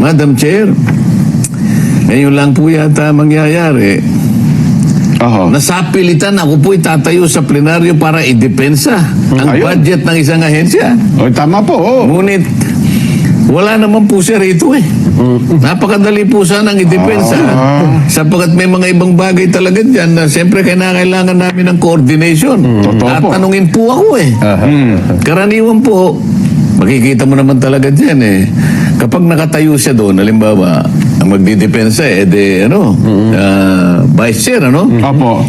Madam Chair, ngayon lang po yata mangyayari. Nasapilitan ako po itatayo sa plenaryo para idepensa ang budget ng isang ahensya. Tama po. Ngunit, wala naman po siya rito eh. Napakadali po sanang idepensa. Sapagkat may mga ibang bagay talaga dyan na siyempre kailangan namin ng coordination. Tatanungin po ako eh. Karaniwan po, makikita mo naman talaga dyan eh. Kapag nakatayo siya doon, halimbawa, ang magdidepensa vice chair, Opo.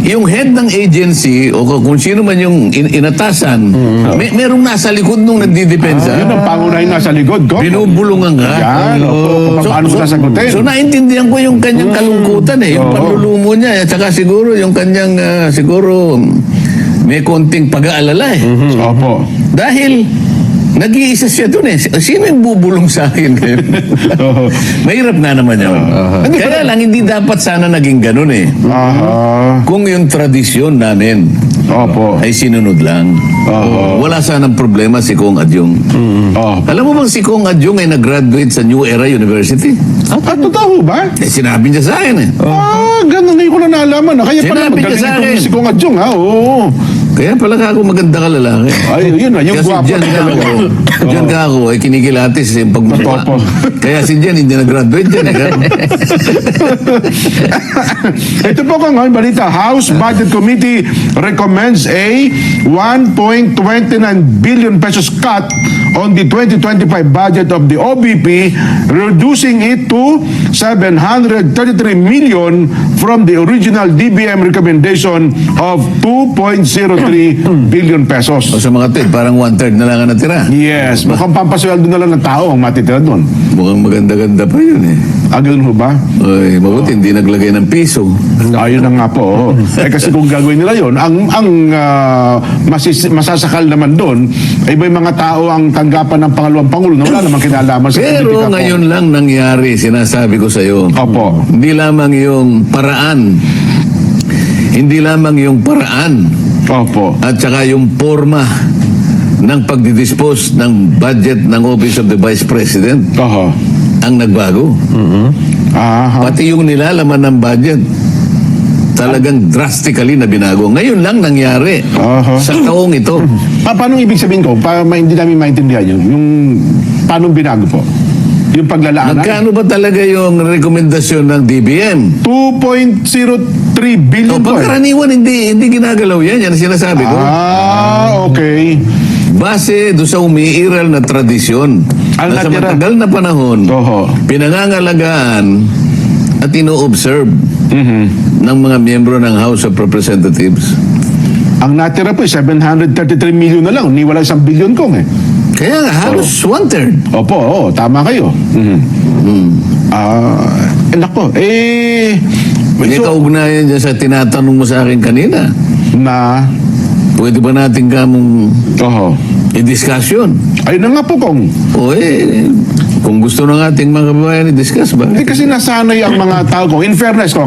Yung head ng agency o kung sino man yung inatasan, merong nasa likod nung nagdidepensa. Yun ang pangunahing nasa likod ko. Binubulungan ka. Yan. Paano mo sasagutin? So naintindihan ko yung kanyang kalungkutan eh. Yung panlulumo niya. At saka siguro yung kanyang, siguro may konting pag-aalala eh. Opo. Dahil nag-iisa siya doon eh. Sino yung bubulong sa akin? Mahirap nga naman yun. Kaya lang, hindi dapat sana naging ganun eh. Kung yung tradisyon namin ay sinunod lang. Wala sanang problema si Kong Adyong. Alam mo bang si Kong Adyong ay nag-graduate sa New Era University? Totoo ba? Sinabi niya sa akin eh. Ganun ngayon ko na naalaman. Kaya pala Sinabi niya sa akin. si Kong Adyong Oo. Kaya pala ako maganda ka lalaki. Ay, yun na. Yung kasi guwapo dyan ka ako. Dyan ka ako, ay kinikilatis yung pagmumukha. Kaya si Jen, hindi na-graduate dyan. Ito po kung ngayon balita. House Budget Committee recommends a 1.29 billion pesos cut on the 2025 budget of the OBP, reducing it to 733 million from the original DBM recommendation of 2.03 billion pesos. O sa mga TED, parang 1/3 na lang ang natira. Yes, mukhang pampasweldo na lang ng tao ang matitira doon. Mukhang maganda-ganda pa yun eh. Ganun ho ba? Ay, mabuti, hindi naglagay ng piso. Ayun na nga po. Kasi kung gagawin nila yun, ang masasakal naman doon, ay may mga tao ang tanggapan ng pangalawang pangulo na wala namang kinalaman sa politika po. Pero ngayon lang nangyari, sinasabi ko sa iyo. Opo. Hindi lamang yung paraan. Hindi lamang yung paraan. Opo. At saka yung forma ng pagdidispose ng budget ng Office of the Vice President ang nagbago. Pati yung nilalaman ng budget talagang drastically na binago. Ngayon lang nangyari sa taong ito. Paano ibig sabihin ko? Hindi namin maintindihan yun. Yung paano binago po? Yung paglalaanan? Magkano ba talaga yung rekomendasyon ng DBM? 2.03 billion po. Pagkaraniwan, hindi ginagalaw yan. Yan ang sinasabi ko. Okay. Base doon sa umiiral na tradisyon na sa matagal na panahon, pinangangalagaan at ino-observe ng mga miyembro ng House of Representatives. Ang natira po 733 million na lang. Niwala 1 billion kong eh. Kaya nga, halos 1/3. Opo, tama kayo. Nako, May kaugnayan dyan sa tinatanong mo sa akin kanina. Na? Pwede ba natin kamong i-discussion? Ayun na nga po kong. Kung gusto ng ating mga kababayan i-discuss ba? Kasi nasanay ang mga tao ko. In fairness,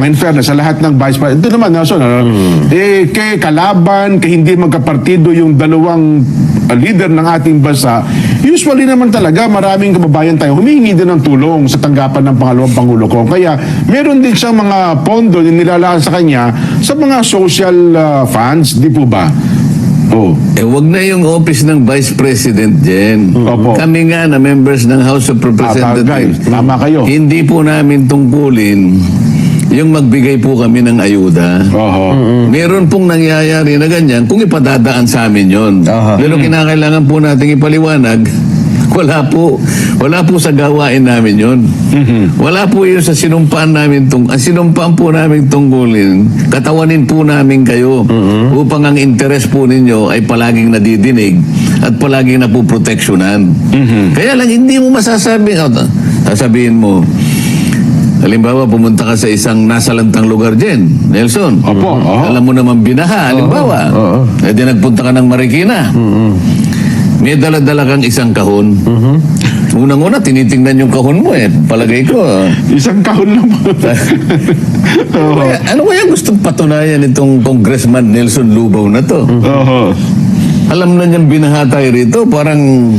sa lahat ng vice president. Ito naman, kay kalaban, kay hindi magkapartido yung dalawang leader ng ating bansa, usually naman talaga maraming kababayan tayo humihingi din ng tulong sa tanggapan ng pangalawang pangulo ko. Kaya meron din siyang mga pondo na nilalaan sa kanya sa mga social funds, di po ba? Wag na yung office ng Vice President dyan. Kami nga na members ng House of Representatives. Tama kayo. Hindi po namin tungkulin yung magbigay po kami ng ayuda. Meron pong nangyayari na ganyan kung ipadadaan sa amin yun. Pero kinakailangan po nating ipaliwanag, wala po sa gawain namin yun. Wala po yun sa sinumpaan namin. Sinumpaan po namin tungkulin, katawanin po namin kayo upang ang interes po ninyo ay palaging nadidinig at palaging napuproteksyonan. Kaya lang hindi mo sasabihin mo, halimbawa, pumunta ka sa isang nasalantang lugar dyan, Nelson. Alam mo naman binaha, halimbawa. Di nagpunta ka ng Marikina. May dala-dala kang isang kahon. Unang-una, tinitingnan yung kahon mo palagay ko. Isang kahon lang po. Ano kaya gustong patunayan itong Congressman Nelson Lubaw na to? Alam na niyang binaha tayo rito, parang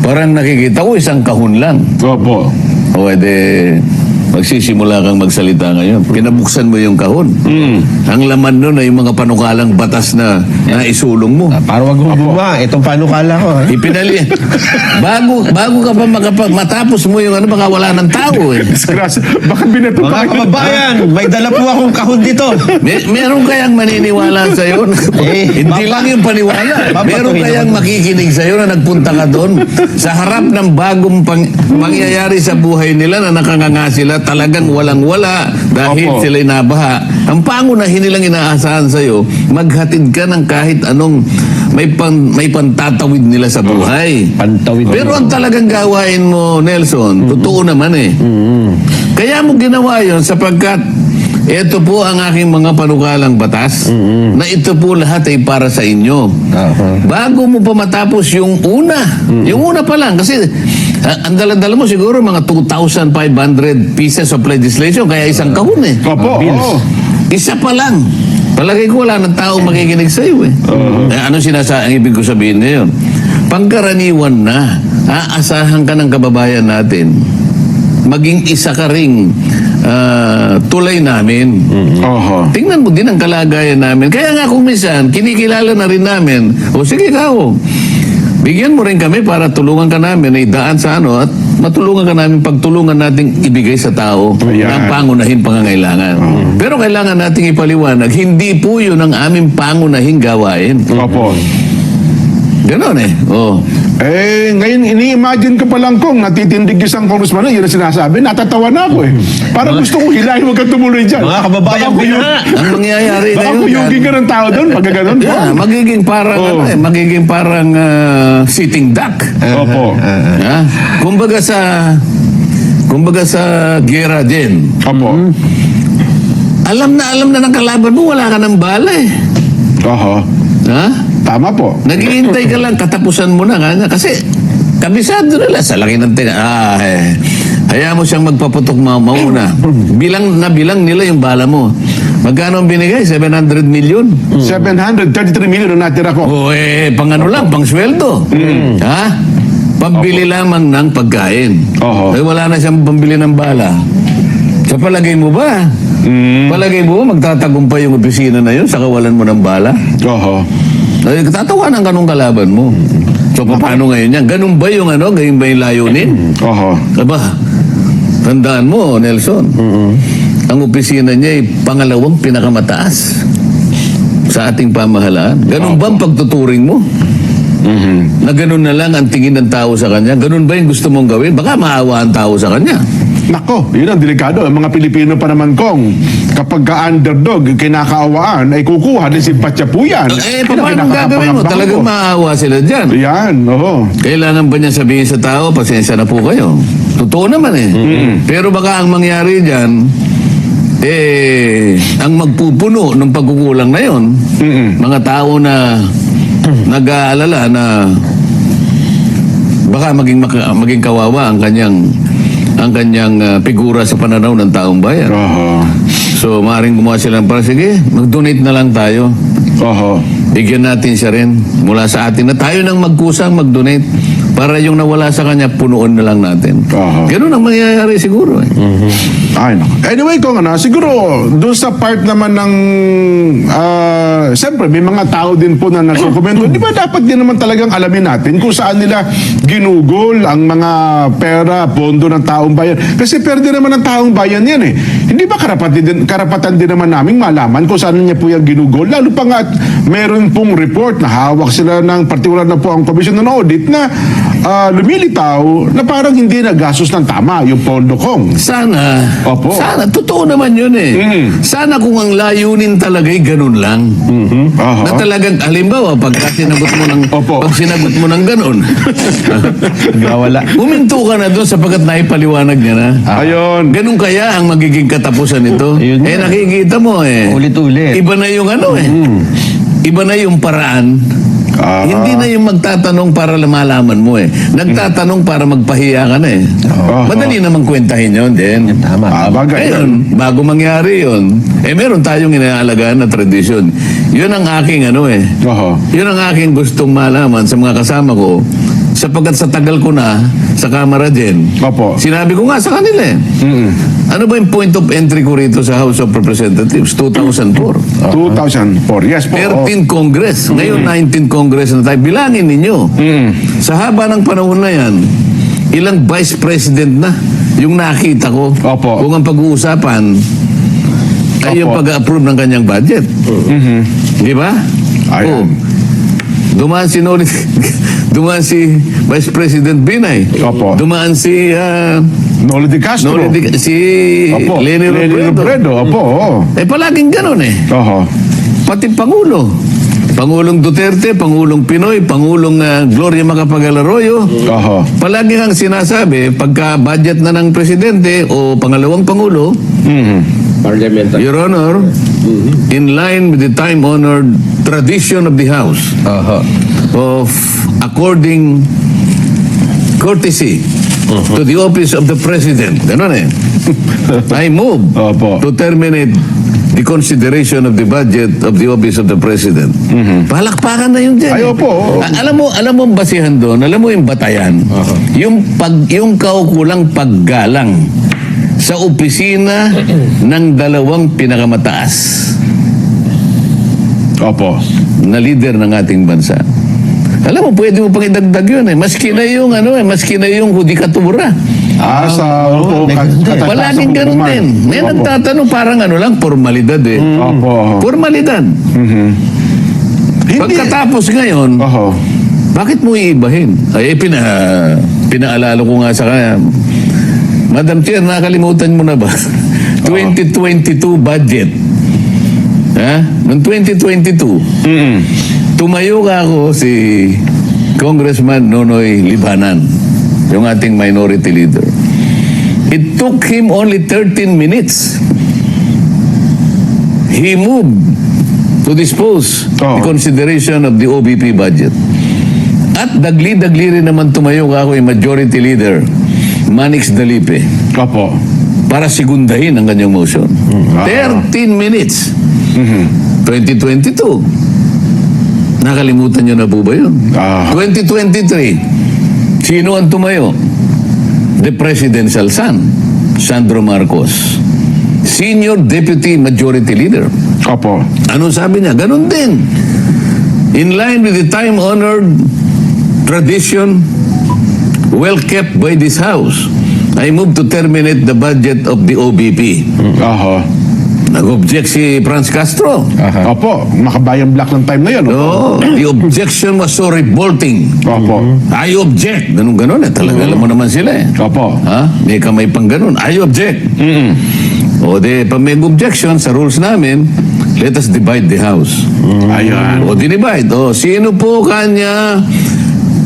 Parang nakikita ko isang kahon lang. Opo. O edi, magsisimula kang magsalita ngayon. Pinabuksan mo yung kahon. Ang laman nun ay yung mga panukalang batas na naisulong mo. Para wag mong buma, itong panukala ko. Ipinali. bago ka pa matapos mo yung ano, baka wala ng tao eh. Disgrasya. Baka binato Mga pa kayo. kababayan, may dala po akong kahon dito. Meron kayang maniniwala sa'yo? Hindi lang yung paniwala. Meron kayang makikinig sa'yo na nagpunta ka doon sa harap ng bagong mangyayari sa buhay nila na nakanganga sila, talagang walang-wala dahil Opo. sila'y nabaha. Ang pangunahin nilang inaasahan sa'yo, maghatid ka ng kahit anong may pantatawid nila sa buhay. Pantawid. Pero ang talagang gawain mo, Nelson, totoo naman eh. Kaya mo ginawa yon sapagkat ito po ang aking mga panukalang batas na ito po lahat ay para sa inyo. Bago mo pa matapos yung una pa lang, kasi ang dala-dala mo siguro mga 2,500 pieces of legislation, kaya isang kahon eh. Opo. Oo. Isa pa lang. Palagay ko wala ng tao makikinig sa iyo eh. Ano ang ibig ko sabihin ngayon? Pangkaraniwan na, aasahan ka ng kababayan natin. Maging isa ka ring tulay namin. Oho. Tingnan mo din ang kalagayan namin. Kaya nga kung minsan, kinikilala na rin namin, o sige ikaw, bigyan mo rin kami para tulungan ka namin, ay daan sa ano, at matulungan ka namin pagtulungan nating ibigay sa tao Ayan. ang pangunahing pangangailangan. Pero kailangan nating ipaliwanag, hindi po yun ang aming pangunahing gawain. Opo. Ganon eh. Oh. Eh, ngayon, ini-imagine ko pa lang kung natitindig isang congressman, yun ang sinasabi, natatawa na ako eh. Parang gusto ko hilahin, huwag ka tumuloy dyan. Mga kababayan, Baka bina. Ang mangyayari na Baka yun. kuyugin ka ng tao doon, pagka ganun. Yeah, magiging parang Oh. ano eh, magiging parang sitting duck. Opo. Ha? Kumbaga sa gera din. Opo. Alam na ng kalaban mo, wala ka ng bala eh. Oho. Ha? Tama po. Naghihintay ka lang, katapusan mo na kanya. Kasi, kabisado nila sa laki ng tinga. Hayaan mo siyang magpaputok mauna. Bilang nila yung bala mo. Magkano ang binigay? 700 million? 733 million ang natira ko. O pang ano lang, pang sweldo. Ha? Pambili lamang ng pagkain. Oho. Wala na siyang pambili ng bala. Sa palagay mo ba? Palagay mo ba magtatagumpay yung opisina na yun sa kawalan mo ng bala? Oho. Tatawanan ka nung kalaban mo. So, paano ngayon yan? Ganun ba yung ano? Ganun ba yung layunin? Oho. Aba, tandaan mo, Nelson. Ang opisina niya ay pangalawang pinakamataas sa ating pamahalaan. Ganun ba ang pagtuturing mo? Na ganun na lang ang tingin ng tao sa kanya? Ganun ba yung gusto mong gawin? Baka maawa ang tao sa kanya. Nako, yun ang delikado. Ang mga Pilipino pa naman kong kapag ka-underdog, kinakaawaan, ay kukuha din simpatya po yan. Paano gagawin mo? Talagang maawa sila dyan. Yan, oho. Kailangan ba niya sabihin sa tao, pasensya na po kayo? Totoo naman eh. Pero baka ang mangyari dyan, ang magpupuno ng pagkukulang na yon, mga tao na nag-aalala na baka maging kawawa ang kanyang figura sa pananaw ng taong bayan. Oho. So, maaaring gumawa sila ng parang, sige, mag-donate na lang tayo. Oho. Bigyan natin siya rin mula sa atin na tayo nang magkusang mag-donate para yung nawala sa kanya, punuon na lang natin. Aha. Ganun ang mangyayari siguro eh. Ay, nako. Anyway, kung ano, siguro, doon sa part naman ng, siyempre, may mga tao din po na nagkukomento. Di ba dapat din naman talagang alamin natin kung saan nila ginugol ang mga pera, pondo ng taong bayan. Kasi perde naman ng taong bayan yan eh. Hindi ba karapatan din naman naming malaman kung saan niya po yung ginugol? Lalo pa nga, at meron pong report na hawak sila ng partikular na po ang Commission on Audit na lumilitaw na parang hindi nagastos ng tama yung pondo kong. Sana. Opo. Sana. Totoo naman yun eh. Sana kung ang layunin talaga'y ganun lang. Aha. Na talagang, halimbawa, pag sinagot mo ng ganun, Wala. huminto ka na doon sapagkat naipaliwanag niya na. Ayun. Ganun kaya ang magiging katapusan nito? Yun nga. Nakikita mo eh. Ulit-ulit. Iba na yung ano eh. Iba na yung paraan. Hindi na yung magtatanong para malaman mo eh. Nagtatanong para magpahiya ka na eh. Madali namang kwentahin yun din. Tama. Bagay. Ngayon, bago mangyari yun, meron tayong inaalagaan na tradisyon. Yun ang aking ano eh. Oho. Yun ang aking gustong malaman sa mga kasama ko. Sapagkat sa tagal ko na sa Kamara din, Opo. sinabi ko nga sa kanila eh. Ano ba yung point of entry ko rito sa House of Representatives? 2004. 2004. Yes po. 13 Congress. Ngayon 19 Congress na tayo. Bilangin ninyo. Sa haba ng panahon na yan, ilang Vice President na yung nakita ko. Opo. Kung ang pag-uusapan ay yung Opo. pag-approve ng kanyang budget. Di ba? Ayan. Dumaan si dumaan si Vice President Binay. Opo. Dumaan si Noli de Castro. si Opo. Leni Robredo. Opo. Oo. Eh palaging ganun eh. Oho. Pati Pangulo. Pangulong Duterte, Pangulong Pinoy, Pangulong Gloria Macapagal Arroyo. Oho. Palagi ang sinasabi, pagka budget na ng presidente o pangalawang pangulo, Parliamentary. Your Honor, in line with the time-honored tradition of the House of according courtesy to the office of the President, ganun eh, I move Opo. to terminate the consideration of the budget of the office of the President. Palakpakan na yun dyan. Ay, opo. Alam mo ang basihan doon, alam mo yung batayan, yung kaukulang paggalang sa opisina ng dalawang pinakamataas Opo. na leader ng ating bansa. Alam mo, pwede mo pang idagdag yun eh. Maski na yung hudikatura. Sa opo. Palaging ganun din. May nagtatanong parang lang, formalidad eh. Opo. Formalidad. Pagkatapos ngayon, Oho. bakit mo iibahin? Ay, pinaalala ko nga sa kanya, Madam Chair, nakalimutan mo na ba? 2022 budget. Ha? Noong 2022, tumayo ka ako si Congressman Nonoy Libanan, yung ating minority leader. It took him only 13 minutes. He moved to dispose the consideration of the OBP budget. At dagli-dagli rin naman tumayo ka ako yung majority leader, Manix Dalipe, Opo. para sigundahin ang kanyang motion. 13 minutes. 2022. Nakalimutan nyo na po ba yun? 2023. Sino ang tumayo? The presidential son, Sandro Marcos. Senior Deputy Majority Leader. Opo. Ano sabi niya? Ganun din. In line with the time-honored tradition well kept by this House, I move to terminate the budget of the OBP. Oho. Nag-object si Franz Castro. Opo. Makabayang black ng time na yun. Opo. No, the objection was so revolting. Opo. I object. Ganun eh. Talaga alam mo naman sila eh. Opo. Ha? May kamay pang ganun. I object. O de, pag may objection sa rules namin, let us divide the House. Ayan. O dinivide. O sino po kanya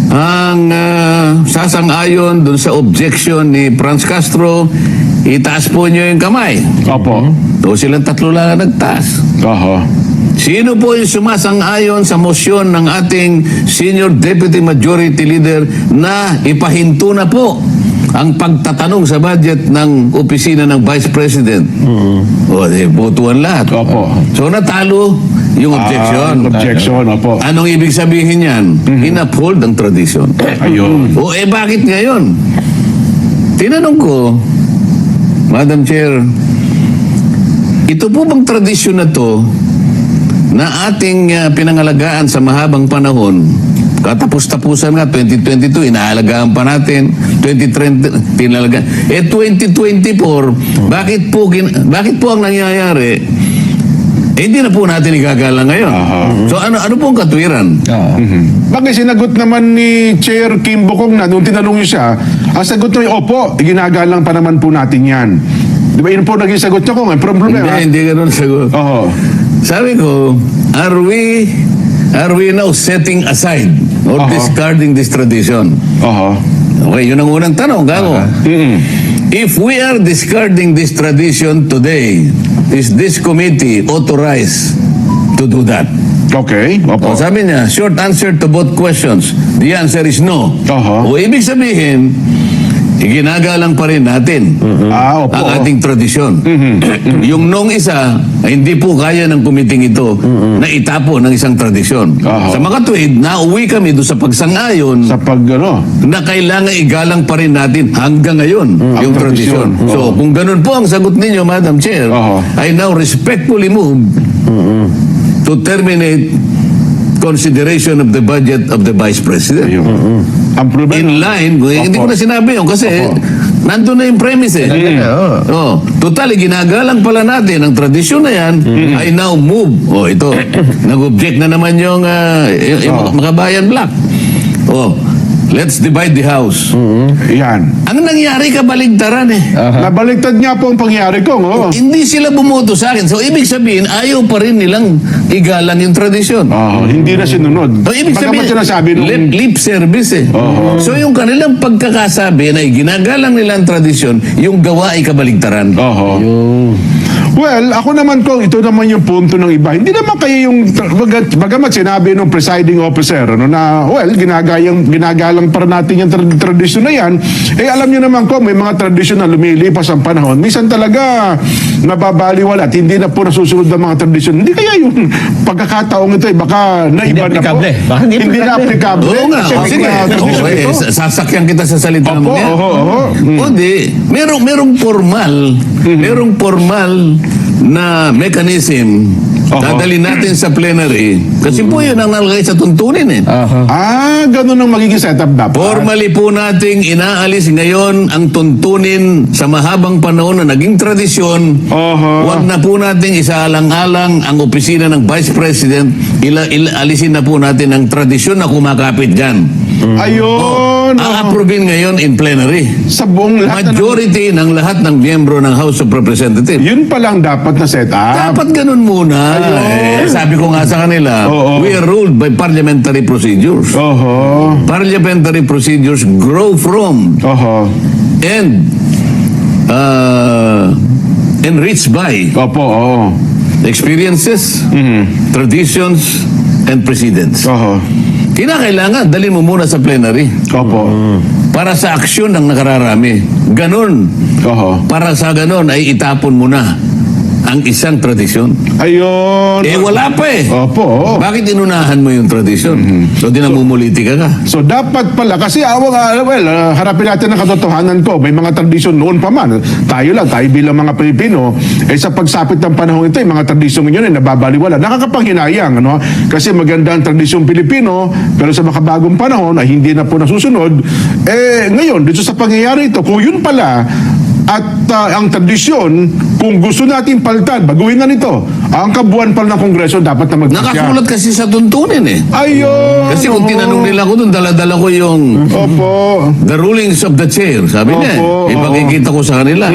ang sasang-ayon dun sa objection ni Franz Castro, itaas po niyo yung kamay. Opo. O silang tatlo lang ang nagtaas. Oho. Sino po yung sumasang-ayon sa motion ng ating Senior Deputy Majority Leader na ipahinto na po ang pagtatanong sa budget ng opisina ng Vice President? O, botuan lahat. Opo. So natalo yung objection. Objection. Opo. Anong ibig sabihin yan? In-uphold ang tradition. Ayun. O bakit ngayon? Tinanong ko, Madam Chair, ito po bang tradisyon na to na ating pinangalagaan sa mahabang panahon, katapos-tapusan nga 2022, inaalagaan pa natin 2030, pinalagaan. 2024, bakit po ang nangyayari? Hindi na po natin igagala ngayon. So ano pong katwiran? Bakit sinagot naman ni Chair Kim Bokong na nung tinanong niyo siya, ang sagot niya, opo, ginagalang pa naman po natin yan. Di ba yun po naging sagot niya ko? May problema. Hindi ganun sagot. Oho. Sabi ko, are we now setting aside or discarding this tradition? Oho. Okay, yun ang unang tanong, gago. If we are discarding this tradition today, is this committee authorized to do that? Okay. Opo. O sabi niya, short answer to both questions. The answer is no. Aha. O ibig sabihin, iginagalang pa rin natin Opo. ang ating tradisyon. Yung nung isa, ay hindi po kaya ng kumiting ito na itapo ng isang tradisyon. Aha. Sa makatuwid, nauwi kami doon sa pagsang-ayon Sa pag, na kailangan igalang pa rin natin hanggang ngayon yung tradisyon. tradisyon. So, kung ganun po ang sagot ninyo, Madam Chair, Aha. I now respectfully move to terminate consideration of the budget of the Vice President. ayun. Ang problema, In line, hindi ko na sinabi yun kasi nandun na yung premise eh. Oh, total, ginagalang pala natin ang tradisyon na yan. I now move. Oh, ito. Nag-object na naman yung Makabayan Black. Oh, let's divide the house. yan. Ang nangyari kabaligtaran eh. Nabaliktad nga po ang pangyari ko. Hindi sila bumoto sa akin. So, ibig sabihin, ayaw pa rin nilang igalang yung tradisyon. Hindi na sinunod. So, ibig sabihin, Bagamat sinasabi nung... lip service eh. So, yung kanilang pagkakasabi na iginagalang nila ang tradisyon, yung gawa ay kabaligtaran. Well, ako naman ko, ito naman yung punto ng iba. Hindi naman kayo yung, bagamat sinabi ng presiding officer, na, well, ginagalang para natin yung tradisyon na yan, alam nyo naman ko, may mga tradisyon na lumilipas ang panahon. Minsan talaga, nababaliwala at hindi na po nasusunod ng mga tradisyon. Hindi kaya yung pagkakataong ito, baka naiba na po. applicable. Baka hindi na applicable. Oo nga. Kasi Oh, may sige. mga tradisyon ito. Sasakyan kita sa salita mo Opo, yan. oo. Hindi. Merong formal. Merong formal na mechanism. Dadalhin natin sa plenary. Kasi po yun ang nalagay sa tuntunin eh. Ganun ang magiging setup dapat. Formally po nating inaalis ngayon ang tuntunin sa mahabang panahon na naging tradisyon. Huwag na po nating isaalang-alang ang opisina ng Vice President. Alisin na po natin ang tradisyon na kumakapit dyan. Ayun. A-approvein ngayon in plenary. Sa buong lahat Majority ng lahat ng miyembro ng House of Representatives. Yun pa lang dapat na setup. Dapat ganun muna. Sabi ko nga sa kanila, we are ruled by parliamentary procedures. Parliamentary procedures grow from and enriched by Opo, oo. experiences, traditions, and precedents. Kinakailangan, dalhin mo muna sa plenary Opo. para sa aksyon ng nakararami. Ganon. Para sa ganon ay itapon mo na ang isang tradisyon. Ayun. Wala pa eh. Opo. Bakit inunahan mo yung tradisyon? So, dinamumuliti ka ka. So dapat pala, kasi harapin natin ang katotohanan ko, may mga tradisyon noon pa man. Tayo bilang mga Pilipino, sa pagsapit ng panahon ito, yung mga tradisyon yun ay nababaliwala. Nakakapanghinayang, ano? Kasi maganda ang tradisyon Pilipino, pero sa makabagong panahon ay hindi na po nasusunod. Ngayon, dito sa pangyayari ito, kung yun pala, at ang tradisyon, kung gusto natin palitan, baguhin na nito. Ang kabuuan pala ng Kongreso dapat na magpasya. Nakasulat kasi sa tuntunin eh. Ayun! Kasi kung tinanong nila ko doon, dala-dala ko yung Opo. the rulings of the chair. Sabi niya, Opo, ipakikita ko sa kanila.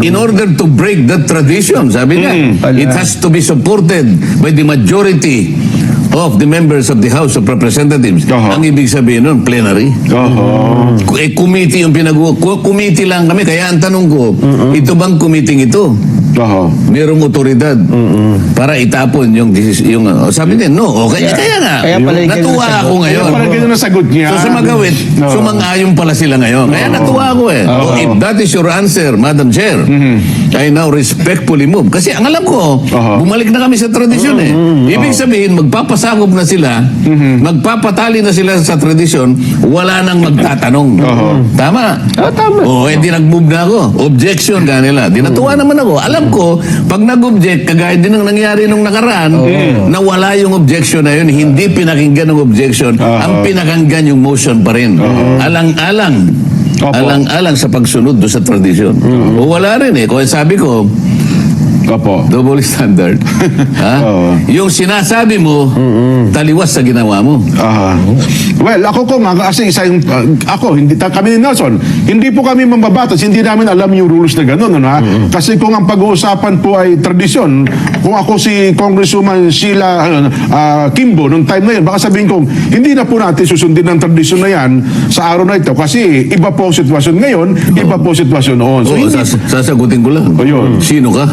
In order to break that tradition, sabi niya, it has to be supported by the majority of the members of the House of Representatives. Ang ibig sabihin nun, plenary. Committee yung committee lang kami. Kaya ang tanong ko, ito bang committee ito? Merong otoridad para itapon yung sabi niya, no, okay. Kaya nga, Kaya pala yung natuwa ganun ako ngayon. Kaya pala ganun ang sagot niya. So sumagawit, sumang-ayon pala sila ngayon. Kaya natuwa ako eh. So, if that is your answer, Madam Chair, I now respectfully move. Kasi ang alam ko, bumalik na kami sa tradisyon eh. Ibig sabihin, magpapasakop na sila, magpapatali na sila sa tradisyon, wala nang magtatanong. Tama? Tama. Di nag-move na ako. Objection kanila. Di natuwa naman ako. Alam ko, pag nag-object, kagaya din ang nangyari nung nakaraan, na wala yung objection na yun, hindi pinakinggan ng objection, ang pinakinggan yung motion pa rin. Alang-alang. Alang-alang sa pagsunod do sa tradisyon. O wala rin eh. Kung sabi ko, double standard. Yung sinasabi mo, taliwas sa ginawa mo. Well, ako kasi kami ni Nelson, hindi po kami mambabatas, hindi namin alam yung rules na gano'n. Kasi kung ang pag-uusapan po ay tradisyon, kung ako si Congresswoman Sheila Kimbo, nung time na yun, baka sabihin kong, hindi na po natin susundin ang tradisyon na yan sa araw na ito kasi iba po ang sitwasyon ngayon, iba po ang sitwasyon noon. So, Sasagutin ko lang. Ayun. Sino ka?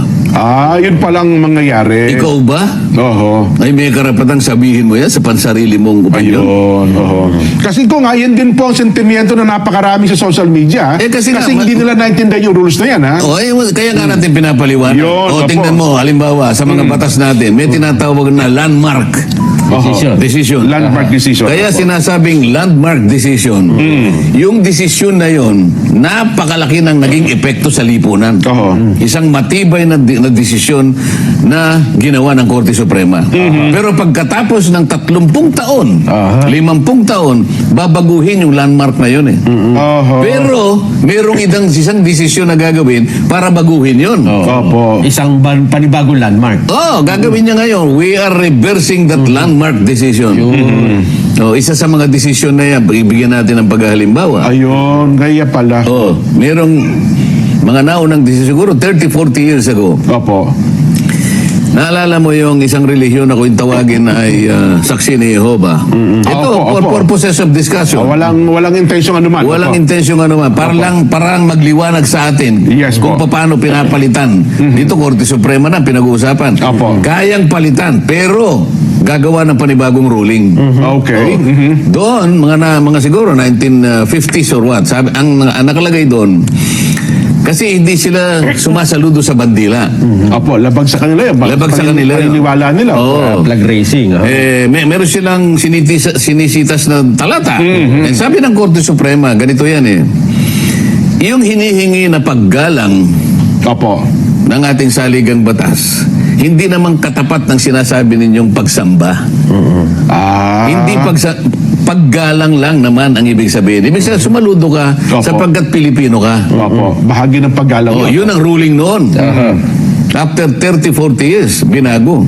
Yun palang mangyayari. Ikaw ba? Oho. Ay may karapatang sabihin mo yan sa pansarili mong opinion? Ayun. Oho. Kasi kung nga, yan din po ang sentimiento na napakarami sa social media. Kasi nga, hindi nila naintindihan yung rules na yan, ha? Kaya nga natin pinapaliwanag. Yun, Tingnan opo. mo, halimbawa, sa mga batas natin, may tinatawag na landmark decision. Landmark decision. Kaya sinasabing landmark decision, yung desisyon na yon, napakalaki ng naging epekto sa lipunan. Oho. Isang matibay na desisyon na ginawa ng Korte Suprema. Pero pagkatapos ng 30 taon, 50 taon, babaguhin yung landmark na yun eh. Oho. Pero merong isang desisyon na gagawin para baguhin yun. Opo. Isang panibagong landmark. Gagawin niya ngayon. We are reversing that landmark decision. Isa sa mga desisyon na yan, ibigyan natin ng paghalimbawa. Ayun, kaya pala. Merong mga naunang desisyon, siguro 30-40 years ago. Opo. Naalala mo yung isang relihiyon na kung tawagin ay Saksi ni Jehovah. Ito, Opo, for opo. purposes of discussion. Walang intensyong anuman. Walang Opo. intensyong ano man. Parang magliwanag sa atin Yes, kung po. paano pinapalitan. Dito, Korte Suprema na pinag-uusapan. Opo. Kayang palitan, pero gagawa ng panibagong ruling. Okay. Doon, mga siguro 1950s or what, ang nakalagay doon, kasi hindi sila sumasaludo sa bandila. Opo, labag sa kanila yun. Labag sa kanila yun. Paniniwala nila. Oo. Flag racing. Meron silang sinisitas na talata. Sabi ng Korte Suprema, ganito yan eh. Yung hinihingi na paggalang Opo. ng ating saligang batas, hindi naman katapat ng sinasabi ninyong pagsamba. Hindi paggalang lang naman ang ibig sabihin. Ibig sabihin, sumaludo ka Opo. sapagkat Pilipino ka. Opo. Bahagi ng paggalang. Yun ang ruling noon. After 30-40 years, binago.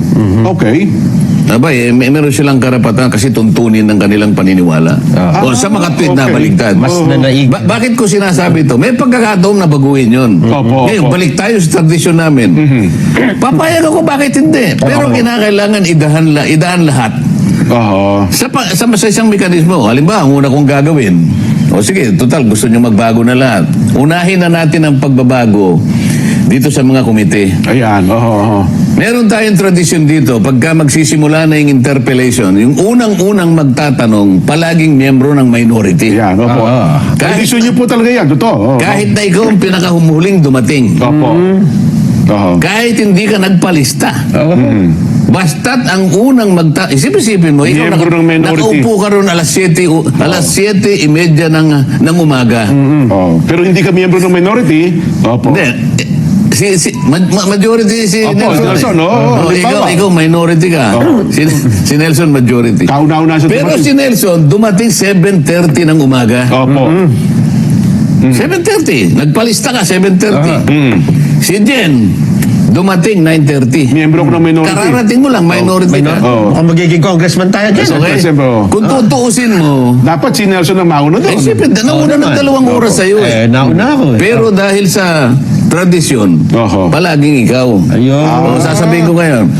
Okay. Abay, meron silang karapatan kasi tuntunin ng kanilang paniniwala. O sa mga tweet na okay. baligtad. Mas nanaig. Bakit ko sinasabi ito? May pagkakataon na baguhin yun. Opo, Ngayon, opo. balik tayo sa tradisyon namin. Papayag ako, bakit hindi? Pero kinakailangan idahan lahat. Oo. Sa isang mekanismo. Halimbawa, ang una kong gagawin, sige, total, gusto nyo magbago na lahat. Unahin na natin ang pagbabago dito sa mga komite. Ayan. Oo. Meron tayong tradisyon dito, pagka magsisimula na yung interpellation, yung unang-unang magtatanong, palaging miyembro ng minority. Ayan. Opo. Tradisyon niyo po talaga yan. Totoo. Kahit na ikaw ang pinakahumuling dumating. Opo. Oo. Kahit hindi ka nagpalista. Basta't ang unang isipin mo, ikaw Miyembro ng minority. nakaupo ka ron alas 7:30 ng umaga. Oo. Pero hindi ka miyembro ng minority. Opo. Hindi. Majority si Opo, Nelson. Nelson, oo. Ikaw minority ka. Si Nelson majority. Kauna-una sa Pero tumating. si Nelson dumating 7:30 ng umaga. Opo. 7:30. Nagpalista ka 7:30. Si Jen dumating 9:30. Miyembro ko ng minority. Kararating mo lang minority ka. Oo. Mukhang magiging congressman tayo dyan. Okay? Siyempre, oo. Kung tutuusin mo, Dapat si Nelson ang mauna doon. siyempre, nauna ng 2 oras sa'yo eh. Nauna ako eh. Pero dahil sa tradisyon, Oho. palaging ikaw. Ayun. Sasabihin ko ngayon,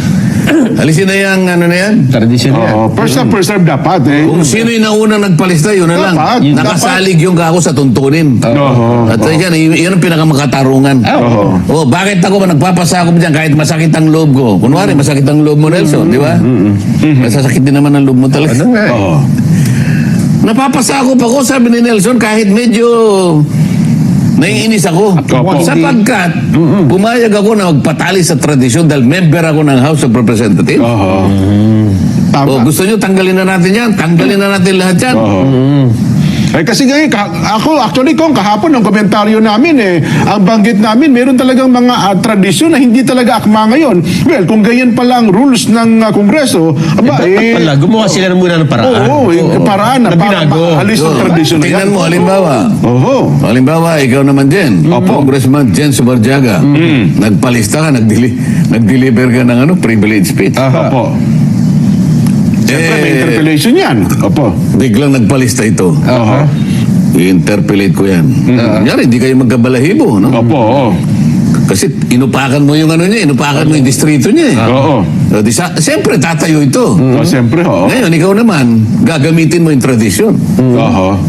alisin na yan, ano na yan? Tradisyon yan. Oo. First come, first serve dapat eh. Kung sino yung nauna nagpalista, yun na lang. Dapat. Nakasalig yung kako sa tuntunin. Oo. At yan ang pinakamakatarungan. Oo. Bakit ako nagpapasakop dyan kahit masakit ang loob ko? Kunwari, masakit ang loob mo, Nelson, di ba? Masasakit din naman ang loob mo talaga. Ano nga eh. Oo. Napapasakop ako, sabi ni Nelson, kahit medyo naiinis ako. Opo. Sapagkat pumayag ako na magpatali sa tradisyon dahil member ako ng House of Representatives. Oo. Tama. Gusto nyo tanggalin na natin yan? Tanggalin na natin lahat yan. Oo. Eh kasi ngayon, ako actually kung kahapon ng komentaryo namin ang banggit namin, meron talagang mga tradisyon na hindi talaga akma ngayon. Well, kung ganyan pala ang rules ng Kongreso, Dapat pala, gumawa sila muna ng paraan. paraan na para binago. maalis ang tradisyon na yan. Tingnan mo, halimbawa. Oho. Halimbawa, ikaw naman Jen. Congressman Jen Subarjaga. Nagpalista ka, nag-deliver ka ng privilege speech. Opo. Siyempre, may interpellation yan. Opo. Biglang nagpalista ito. Oho. I-interpellate ko yan. Kunyari, hindi kayo magkabalahibo. No? Opo. Oo. Kasi inupakan mo yung inupakan mo yung distrito niya. Oo. Siyempre, tatayo ito. Siyempre, oo. Ngayon, ikaw naman, gagamitin mo yung tradisyon. Oho.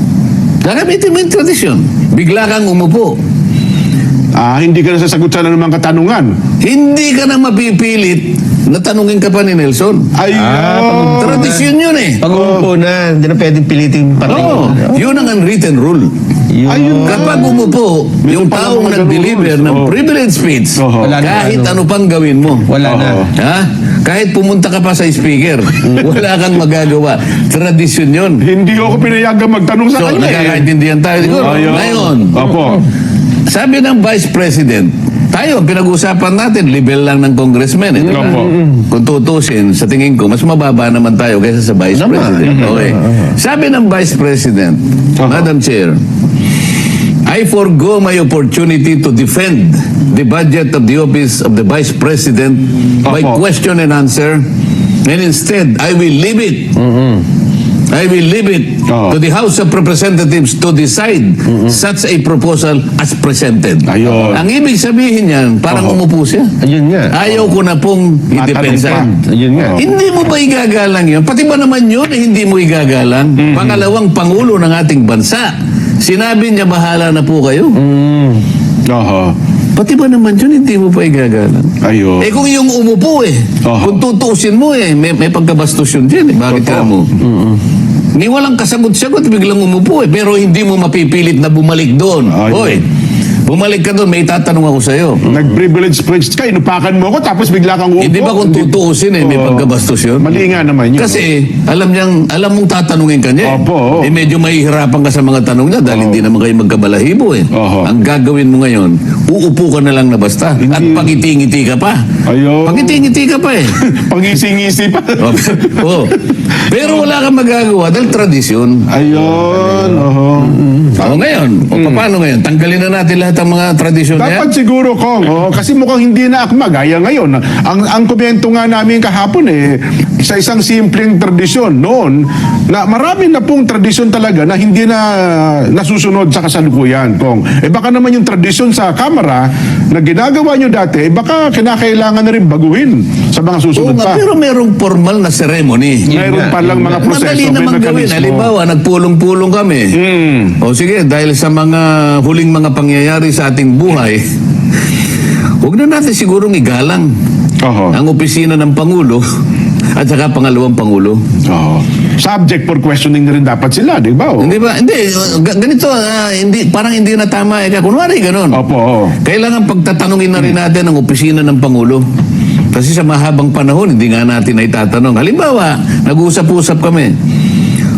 Gagamitin mo yung tradisyon. Bigla kang umupo. Hindi ka nasasagot sa anumang katanungan. Hindi ka na mapipilit na tanungin ka pa ni Nelson. Ayun. Tradisyon yun eh. Pag umupo na, hindi na pwedeng piliting patingin. Oo, yun ang unwritten rule. Ayun. Kapag umupo, yung pala taong mga nag-deliver ganun. ng Oo. privilege speech, Oo. Wala na kahit ano. ano pang gawin mo, Wala na. ha? Kahit pumunta ka pa sa speaker, wala kang magagawa. Tradisyon yun. Hindi ako pinayagang magtanong sa So, kanya. nagkakaintindihan tayo siguro. Ayun. Ngayon, Opo. sabi ng Vice President, tayo, pinag-usapan natin, level lang ng congressman. Eh, di ba? Opo. Kung tutusin, sa tingin ko, mas mababa naman tayo kaysa sa Vice President. Okay. Sabi ng Vice President, Madam Chair, I forgo my opportunity to defend the budget of the office of the Vice President by Opo. question and answer, and instead, I will leave it. I will leave it Oo. to the House of Representatives to decide such a proposal as presented. Ayun. Ang ibig sabihin yan, parang umupo siya. Ayun nga. Ayaw ko na pong idepensa. Matanong Ayun nga. Oo. Hindi mo ba igagalang yun? Pati ba naman yun hindi mo igagalang? Pangalawang Pangulo ng ating bansa. Sinabi niya, bahala na po kayo. Oho. Pati ba naman yun, hindi mo pa igagalang? Ayun. Eh kung yung umupo Oo. kung tutuusin mo may pagkabastos yun dyan Bakit ka mo? Ni walang kasagot-sagot, biglang umupo pero hindi mo mapipilit na bumalik doon. Ayun. Hoy, bumalik ka doon, may tatanong ako sa'yo. Nag-privilege speech ka, inupakan mo ko, tapos bigla kang uupo. Hindi ba kung tutuusin may Oo. pagkabastos yun? Mali nga naman yun. Kasi alam mong tatanungin ka niya. Opo. Medyo mahihirapan ka sa mga tanong niya dahil hindi naman kayo magkabalahibo Oho. Ang gagawin mo ngayon, uupo ka na lang na basta. At pangiti-ngiti ka pa. Ayun. Pangiti-ngiti ka pa eh. Pangisi-ngisi pa. Oh. Pero wala kang magagawa dahil tradisyon. Ayun. Oho. Ngayon, paano ngayon? Tanggalin na natin lahat ng mga tradisyon niya? Dapat siguro, Kong. Kasi mukhang hindi na akma. Gaya ngayon. Ang komento nga namin kahapon sa isang simpleng tradisyon noon, na marami na pong tradisyon talaga na hindi na nasusunod sa kasalukuyan, Kong. Baka naman yung tradisyon sa Kamara na ginagawa nyo dati, baka kinakailangan na rin baguhin sa mga Oo susunod nga, pa. pero merong formal na ceremony. Mayroon palang mga proseso, Madali may naman gawin. mekanismo. Halimbawa, nagpulong-pulong kami. O sige, dahil sa mga huling mga pangyayari sa ating buhay, huwag na natin sigurong igalang Oho. ang opisina ng Pangulo at saka pangalawang Pangulo. Oho. Subject for questioning na rin dapat sila, di ba? Hindi ba? Hindi. Ganito, parang hindi na tama. Kunwari, ganun. Opo. Kailangan pagtatanungin na rin natin ang opisina ng Pangulo. Kasi sa mahabang panahon, hindi nga natin na itatanong. Halimbawa, nag-usap-usap kami.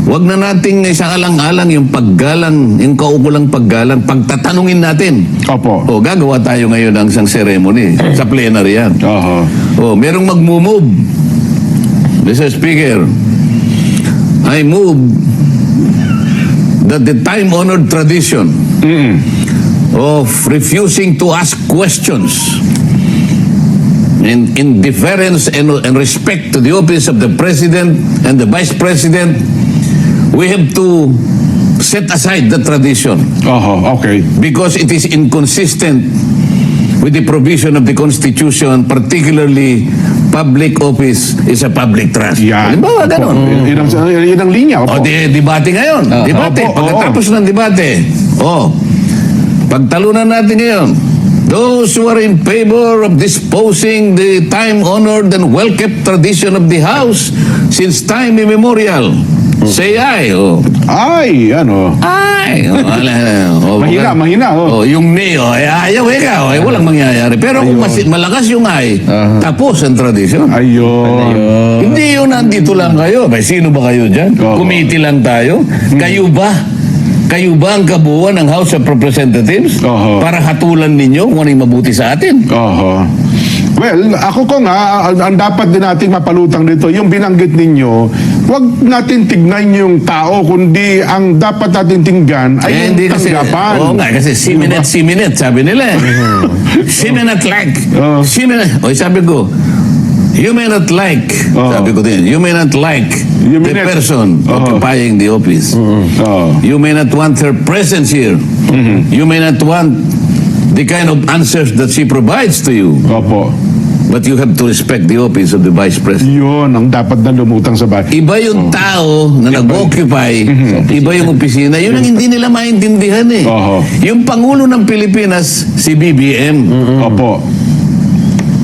Huwag na nating isaalang-alang yung paggalang, yung kaukulang paggalang, pagtatanungin natin. Opo. O, gagawa tayo ngayon ng isang ceremony sa plenary yan. Oho. O, merong mag-move. Mr. Speaker, I move that the time-honored tradition of refusing to ask questions in deference and respect to the office of the President and the Vice President, we have to set aside the tradition Oho. Okay. because it is inconsistent with the provision of the Constitution, particularly public office is a public trust. Yan. Halimbawa, ganun. Yun ang linya. O, Opo. debate ngayon. Debate. Opo, Pagkatapos ng debate, pagtalunan natin ngayon, those who are in favor of disposing the time-honored and well-kept tradition of the House since time immemorial, say aye. O. Ay, ano. Ay! Mahina. Yung nay, ayaw ikaw, walang mangyayari. Pero kung malakas yung ay, tapos ang tradisyon. Ayun. Hindi yun, nandito lang kayo. May sino ba kayo dyan? Oo. Committee lang tayo? Kayo ba? Kayo ba ang kabuuan ng House of Representatives? Oo. Para hatulan ninyo kung ano yung mabuti sa atin? Oho. Well, ako ko nga, ang dapat din nating mapalutang dito, yung binanggit ninyo, wag natin tignan yung tao, kundi ang dapat natin tingnan ay yung hindi kasi, tanggapan. oo nga, kasi siminate, sabi nila. Siminate like. Oo. Sabi ko, you may not like, Oo. sabi ko din, you may not like You may the not- person Oo. occupying the office. Oh. You may not want her presence here. You may not want the kind of answers that she provides to you. Opo. But you have to respect the office of the Vice President. Yun ang dapat na lumutang sa bahay. Iba yung tao na nag-occupy, iba yung opisina. Yun ang hindi nila maintindihan eh. Oho. Yung Pangulo ng Pilipinas, si BBM. Opo.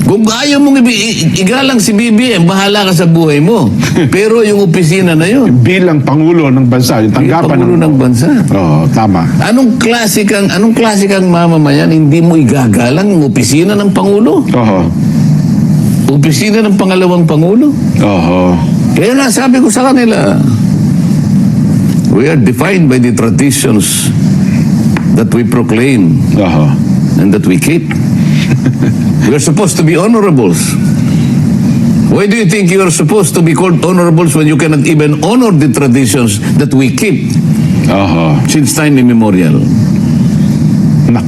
Kung ayaw mong igalang si BBM, bahala ka sa buhay mo. Pero yung opisina na yun, Bilang Pangulo ng bansa, yung yung tanggapan Pangulo ng bansa. Oo, tama. Anong klase kang mamamayan, hindi mo igagalang ang opisina ng Pangulo? Oho. Opisina ng pangalawang Pangulo? Oho. Kaya nga sabi ko sa kanila, we are defined by the traditions that we proclaim Oho. and that we keep. We are supposed to be honorables. Why do you think you are supposed to be called honorables when you cannot even honor the traditions that we keep Oho. since time immemorial? Nak.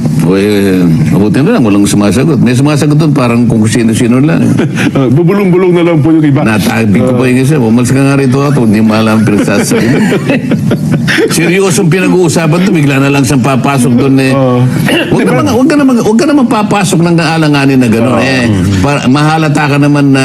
Mabuti na lang, walang sumasagot. May sumasagot doon, parang kung sino-sino lang. Bubulong-bulong na lang po yung iba. Natabi ko pa yung isa. Umalis ka nga rito ako, hindi mo alam ang pinagsasabi. Seryosong pinag-uusapan to, bigla na lang siyang papasok doon eh. Huwag ka naman papasok ng kaalanganin na gano'n. Mahalata ka naman na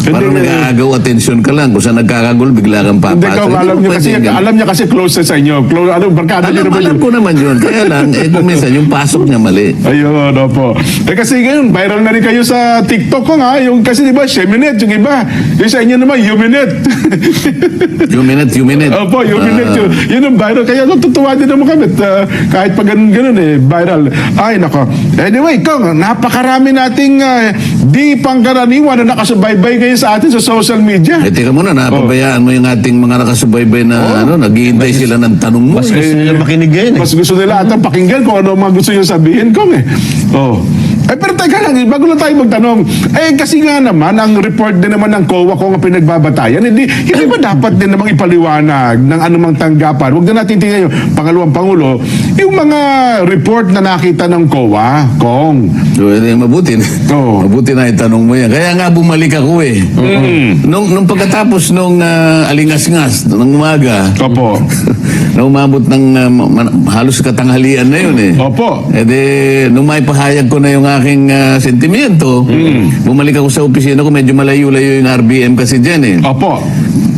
parang Hindi, nag-aagaw atensyon ka lang. Kung saan nagkakagul, bigla kang Hindi papasok. ka, alam niya kasi close sa inyo. Barkada niyo naman Alam yun. ko naman yun. Kaya lang, kung minsan yung pasok niya mali. Ayun, opo. Kasi ngayon, viral na rin kayo sa TikTok ko nga. Yung, kasi di ba, Sheminette, yung iba. Yung sa inyo naman, Yuminette. Yuminette. Opo, Yuminette yun. Yun ang viral. Kaya natutuwa din naman kami. Kahit pa ganun eh, viral. Ay, nako. Anyway, Kong, napakarami nating di pangkaraniwan na nakasubaybay ngayon sa atin sa social media. Teka muna, napabayaan mo yung ating mga nakasubaybay na naghihintay sila ng tanong mo. Mas gusto nila makinig ngayon eh. Mas gusto nila atang pakinggan kung ano ang mga gusto nyo sabihin, Kong eh. Oh. Pero teka lang, bago lang tayo magtanong, kasi nga naman, ang report din naman ng COA kung ang pinagbabatayan, hindi ba dapat din namang ipaliwanag ng anumang tanggapan? Huwag na natin tingnan yung pangalawang Pangulo, yung mga report na nakita ng COA, Kong. So, mabuti. Oo. Mabuti na itanong mo yan. Kaya nga bumalik ako eh. Nung pagkatapos nung alingas-ngas, nung umaga, Opo. na umabot ng halos katanghalian na yun eh. Opo. Nung may pahayag ko na yung aking sentimiento, bumalik ako sa opisina ko, medyo malayo-layo yung RBM kasi dyan eh. Opo.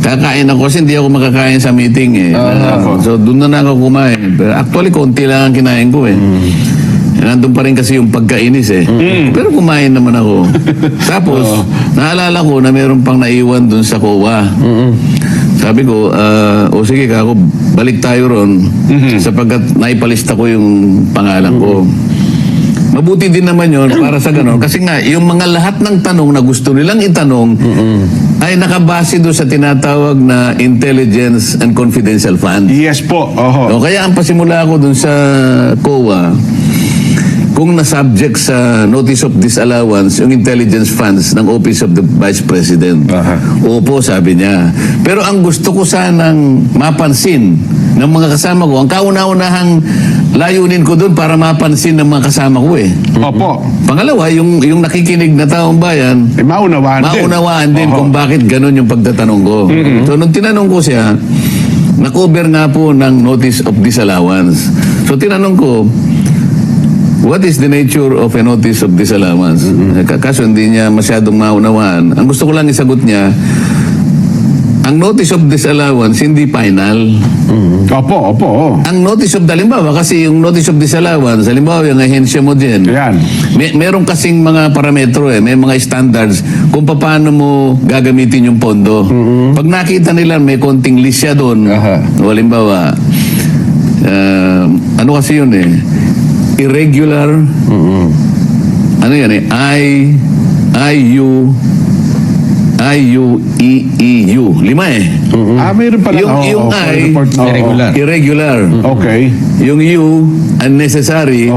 Kakain ako kasi hindi ako makakain sa meeting eh. So doon na ako kumain. Pero actually, konti lang ang kinain ko eh. Nandun pa rin kasi yung pagkainis eh. Pero kumain naman ako. Tapos, naalala ko na meron pang naiwan dun sa COA. Sabi ko, sige kako, balik tayo ron sapagkat naipalista ko yung pangalan ko. Mabuti din naman yon para sa ganon. Kasi nga, yung mga lahat ng tanong na gusto nilang itanong ay nakabase doon sa tinatawag na Intelligence and Confidential Fund. Yes po. Oho. O, kaya ang pasimula ko doon sa COA, kung na-subject sa Notice of Disallowance yung intelligence funds ng Office of the Vice President. Opo, sabi niya. Pero ang gusto ko sanang mapansin ng mga kasama ko, ang kauna-unahang layunin ko doon para mapansin ng mga kasama ko eh. Opo. Pangalawa, yung nakikinig na taong bayan, Maunawaan din kung bakit ganun yung pagtatanong ko. So, nung tinanong ko siya, na-cover nga po ng Notice of Disallowance. So, tinanong ko, what is the nature of a notice of disallowance? Kaso hindi niya masyadong maunawaan. Ang gusto ko lang isagot niya, ang notice of disallowance hindi final. Opo. Ang notice of, halimbawa, kasi yung notice of disallowance, halimbawa yung ahensya mo din, Ayan. meron kasing mga parametro eh, may mga standards kung paano mo gagamitin yung pondo. Pag nakita nila may konting list siya doon, o halimbawa, ano kasi yun eh, irregular, ano yan eh, IUEEU. 5 eh. Mayroon pala. Yung I, Irregular. irregular. Okay. Yung U, unnecessary.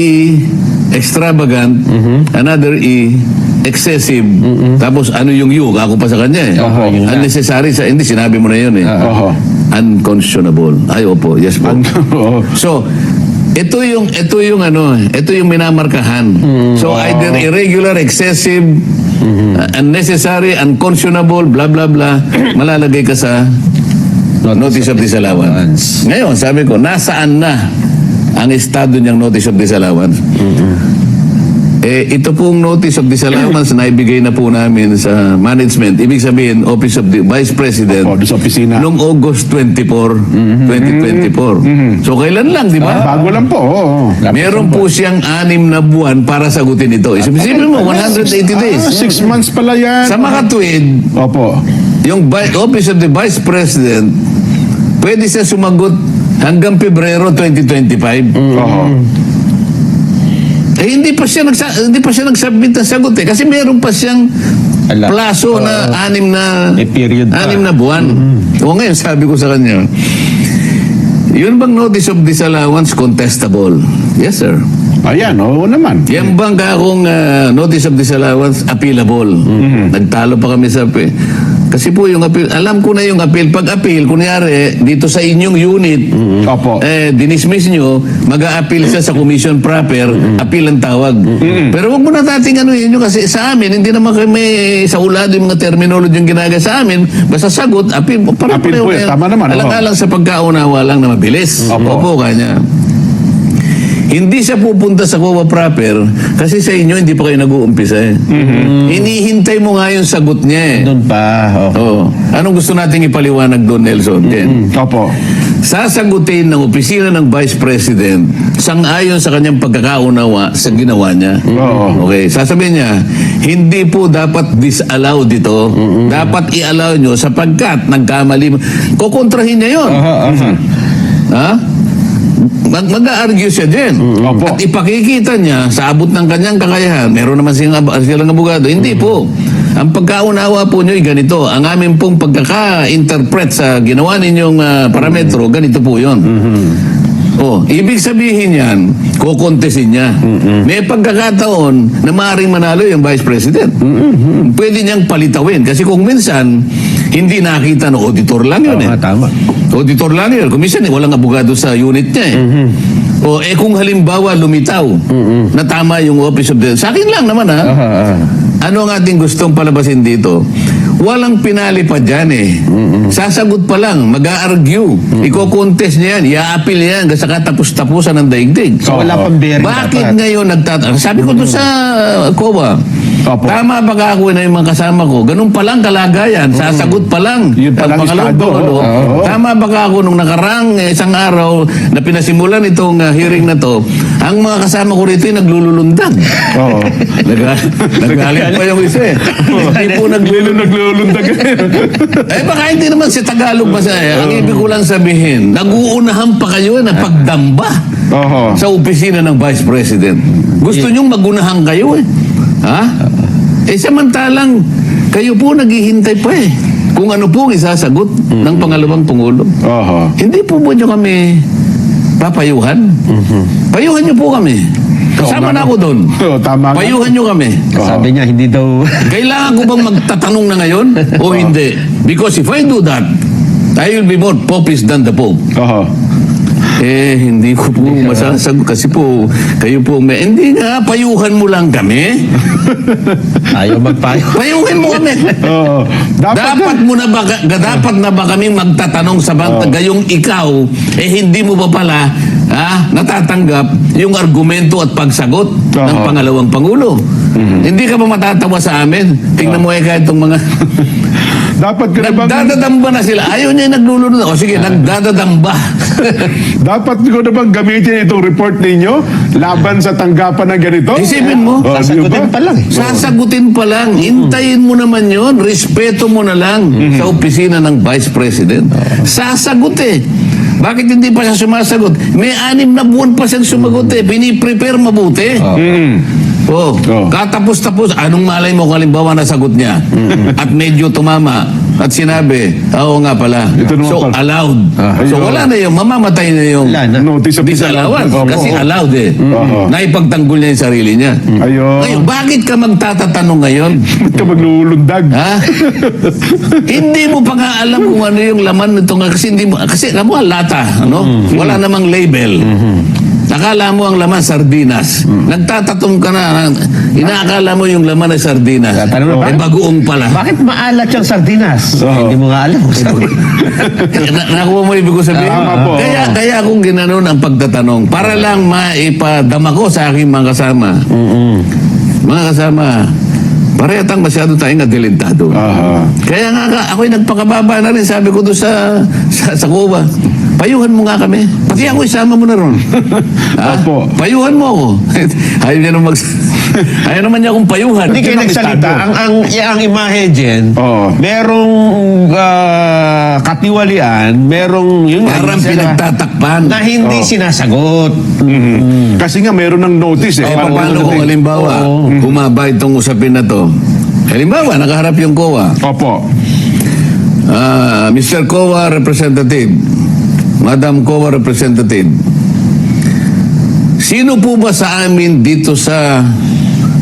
E, extravagant. Another E, excessive. Tapos ano yung U? Ako pa sa kanya eh. Unnecessary. Hindi, sinabi mo na yun eh. Unconscionable. Ay, opo. Yes po. So, ito yung minamarkahan. So either irregular, excessive, unnecessary, unconscionable, blah blah blah, malalagay ka sa notice of disallowance. Ngayon, sabi ko, nasaan na ang estado niyang notice of disallowance? Ito pong notice of disallowance na ibigay na po namin sa management. Ibig sabihin, Office of the Vice President. Opo, doon sa opisina. Noong August 24, 2024. So, kailan lang, di ba? Bago lang po. Oo. Meron po siyang 6 na buwan para sagutin ito. Isipin mo, 180 days. 6 months pala yan. Sa makatwid, Opo. yung Office of the Vice President, pwede siya sumagot hanggang Pebrero 2025. Oo. Hindi pa siya nagsubmit ng sagot kasi meron pa siyang Ala. plaso na 6 na May period pa. 6 na buwan. O ngayon, sabi ko sa kanya, yun bang notice of disallowance contestable? Yes, sir. Ayan, oo naman. Yan bang akong notice of disallowance appealable? Nagtalo pa kami sa appeal. Kasi po yung appeal, alam ko na yung appeal. Pag appeal, kunyari, dito sa inyong unit, Opo. dinismiss nyo, mag-a-appeal siya sa commission proper, appeal ang tawag. Pero wag mo na dating ano yun, kasi sa amin, hindi naman kami sa ulado yung mga terminology yung ginagawa sa amin, basta sagot, appeal. Appeal po yan, tama naman, Alang-alang sa pagkaunawa lang na mabilis. Opo. Kanya. Hindi siya pupunta sa COA proper kasi sa inyo hindi pa kayo nag-uumpisa eh. Hinihintay mo nga yung sagot niya eh. Doon pa. Oo. Anong gusto nating ipaliwanag doon, Nelson? Jen? Opo. Sasagutin ng opisina ng Vice President sang-ayon sa kanyang pagkakaunawa sa ginawa niya. Oo. Okay, sasabihin niya, hindi po dapat disallow dito. Dapat i-allow nyo sapagkat nagkamali. Kukontrahin niya yun. Ha? Mag-a-argue siya din. Opo. At ipakikita niya sa abot ng kanyang kakayahan, meron naman silang abogado. Hindi po. Ang pagkaunawa po nyo ay ganito. Ang amin pong pagkaka-interpret sa ginawa ninyong parametro, ganito po yun. Ibig sabihin yan, kukontesin niya. May pagkakataon na maaaring manalo yung Vice President. Pwede niyang palitawin. Kasi kung minsan, hindi nakita ng auditor lang yun eh. Tama. Auditor lang yun. Kung minsan walang abogado sa unit niya eh. Kung halimbawa lumitaw na tama yung Office of the... Sa akin lang naman ha. Ano ang ating gustong palabasin dito? Walang pinali pa dyan eh. Sasagot pa lang, mag-a-argue. Iko-contest niya yan, i-a-appeal yan sa katapos-tapusan ng daigdig. So, wala pang bearing Bakit ngayon nagtatanong? Sabi ko doon sa COA, Opo. tama ba ka ako na yung mga kasama ko? Ganun pa lang kalagayan, sasagot pa lang. Yun pa lang Ang pangalawang estado, pangulo, oo. tama ba ka ako nung nakarang isang araw na pinasimulan itong hearing na to, ang mga kasama ko rito ay naglululundag. Oo. Nagalit pa yung isa eh. Hindi po Naglulundag. baka hindi naman si Tagalog ba siya. Ang ibig ko lang sabihin, nag-uunahan pa kayo na pagdamba Oo. sa opisina ng Vice President. Gusto nyong magunahan kayo eh. Ha? Samantalang, kayo po naghihintay pa eh. Kung ano po ang isasagot ng pangalawang Pangulo. Oo. Hindi po ba nyo kami papayuhan? Payuhan nyo po kami. Kasama na ako doon. Oo, tama nga. Payuhan nyo kami. Sabi niya, hindi daw... Kailangan ko bang magtatanong na ngayon o hindi? Because if I do that, I will be more popist than the Pope. Oo. Hindi ko po masasagot kasi po, kayo po hindi nga, payuhan mo lang kami. Ayaw magpayo. Payuhin mo kami. Oo. Dapat na ba kami magtatanong sa banta gayong ikaw, hindi mo ba pala natatanggap yung argumento at pagsagot ng pangalawang Pangulo? Hindi ka ba matatawa sa amin? Tingnan mo kahit itong mga... Dapat ko na bang... Nagdadadamba na sila. Ayaw niya naglulunod. O sige, nagdadadamba. Dapat ko na bang gamitin itong report ninyo laban sa tanggapan ng ganito? Isipin mo. Sasagutin pa lang. Sasagutin pa lang. Hintayin mo naman yon. Respeto mo na lang sa opisina ng Vice President. Sasagot eh. Bakit hindi pa siya sumasagot? May 6 na buwan pa siyang sumagot eh. Piniprepare mabuti. Katapos-tapos, anong malay mo kung halimbawa nasagot niya? At medyo tumama at sinabi, oo nga pala. Ito naman So, pala. allowed. So, Ayun. wala na yung, mamamatay na yung Wala na. Notice of disallowance. Opo. Kasi allowed eh. Naipagtanggol niya yung sarili niya. Ayun. Ngayon, bakit ka magtatatanong ngayon? Ba't ka maglulundag? Ha? Hindi mo pa nga alam kung ano yung laman nito nga kasi hindi mo kasi alam mo ang lata, ano? Wala namang label. Nakala mo ang laman sardinas. Nagtatatong ka na, inaakala mo yung laman ay sardinas. Tanong na, Ay bagoong pala. Bakit maalat yung sardinas? Oo. Hindi mo nga alam. Nakuha mo ibig ko sabihin? Tama po. Kaya kung ginanon ang pagtatanong, para lang maipadama ko sa aking mga kasama mga kasama, parehang masyado tayong adelantado. Kaya nga ako'y nagpakababa na rin, sabi ko doon sa Cuba, payuhan mo nga kami. Pati ako isama mo na ron. Opo. Payuhan mo ako. Ayaw niya ayaw naman niya akong payuhan. Hindi kayo nagsalita. Ang imahe dyan, Oo. merong katiwalian, merong yun nga, Parang sila- pinagtatakpan. na hindi sinasagot. Kasi nga meron ng notice eh. Eh, Parang paano kung ganun eh. halimbawa, humaba itong usapin na to? Halimbawa, nakaharap yung COA. Opo. Mr. COA Representative, Madam COA Representative, sino po ba sa amin dito sa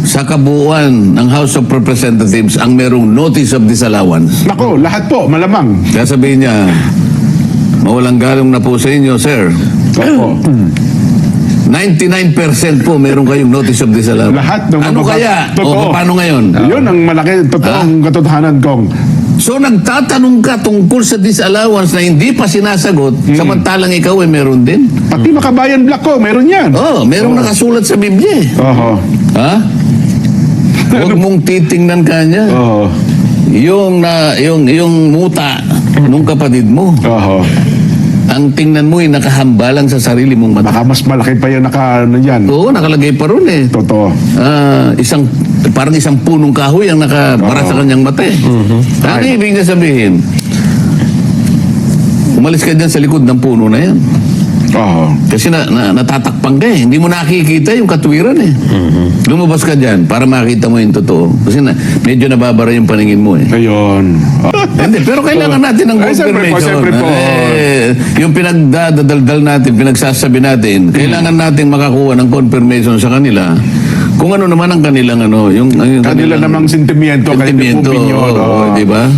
kabuuan ng House of Representatives ang merong notice of disallowance? Nako, lahat po, malamang. Kaya sabihin niya, mawalang galong na po sa inyo, sir. Opo. 99% po meron kayong notice of disallowance. Lahat ng Ano mga- kaya? Totoo. O paano ngayon? Yun ang malaki, totoong katotohanan kong. So nagtatanong ka tungkol sa disallowance na hindi pa sinasagot, samantalang ikaw ay meron din? Pati Makabayan Black ko, meron yan. Merong nakasulat sa Biblia eh. Oho. Ha? Huwag mong titingnan kanya. Oho. Yung muta nung kapatid mo. Oho. Ang tingnan mo ay nakahambalang sa sarili mong mata. Baka mas malaki pa yan ano yan. Oo, nakalagay pa ron eh. Totoo. Parang isang punong kahoy ang nakabara sa kanyang mata eh. Ano ibig niya sabihin? Umalis ka dyan sa likod ng puno na yan. Oho. Kasi natatakpan ka eh. Hindi mo nakikita yung katwiran eh. Lumabas ka dyan para makita mo yung totoo. Kasi medyo nababara yung paningin mo eh. Ayun. Hindi, pero kailangan natin ng Ay, siyempre po, confirmation. siyempre po. Yung pinagdadaldal natin, pinagsasabi natin, kailangan natin makakuha ng confirmation sa kanila kung ano naman ang kanilang yung Kanila namang sentimiento, sentimento. opinion. Oo, di ba?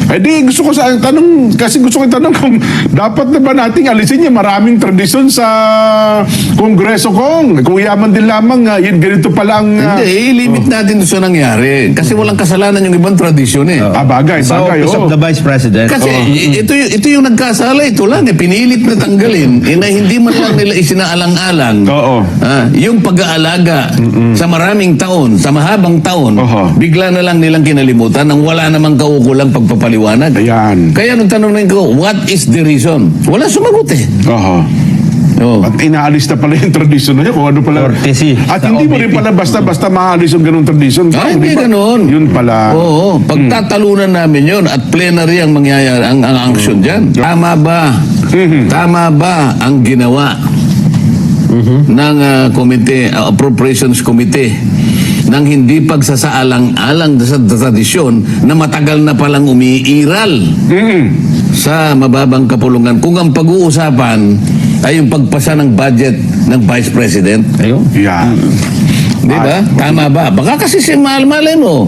Eh di, gusto ko itanong kung dapat na ba nating alisin yung maraming tradisyon sa Kongreso kong. Kung yaman din lamang, yun ganito pala ang... Hindi, i-limit natin sa nangyari. Kasi walang kasalanan yung ibang tradisyon eh. bagay, Sa bagay. Office of the Vice President. Kasi ito yung nagkasala, ito lang eh, pinilit na tanggalin, na hindi man lang nila isinaalang-alang. Oo. Yung pag-aalaga sa maraming taon, sa mahabang taon, Oho. bigla na lang nilang kinalimutan nang wala namang kaukulang pagpapaliwanag. Ayan. Kaya nung tanong ko, what is the reason? Wala sumagot eh. Oho. Oh. At inaalis na pala yung tradisyon na yun. Kung ano pala. Courtesy At sa hindi mo rin OVP. pala basta maalis yung ganung tradisyon. Hindi Di ba? ganun. Yun pala. Oo, pagtatalunan namin yun at plenary ang mangyayari, ang action dyan. Tama ba? Tama ba ang ginawa ng Appropriations Committee ng hindi pagsasaalang-alang sa tradisyon na matagal na palang umiiral sa mababang kapulungan kung ang pag-uusapan ay yung pagpasa ng budget ng Vice President? Ayun. Yan. Di ba? Tama ba? Baka kasi si malay mo.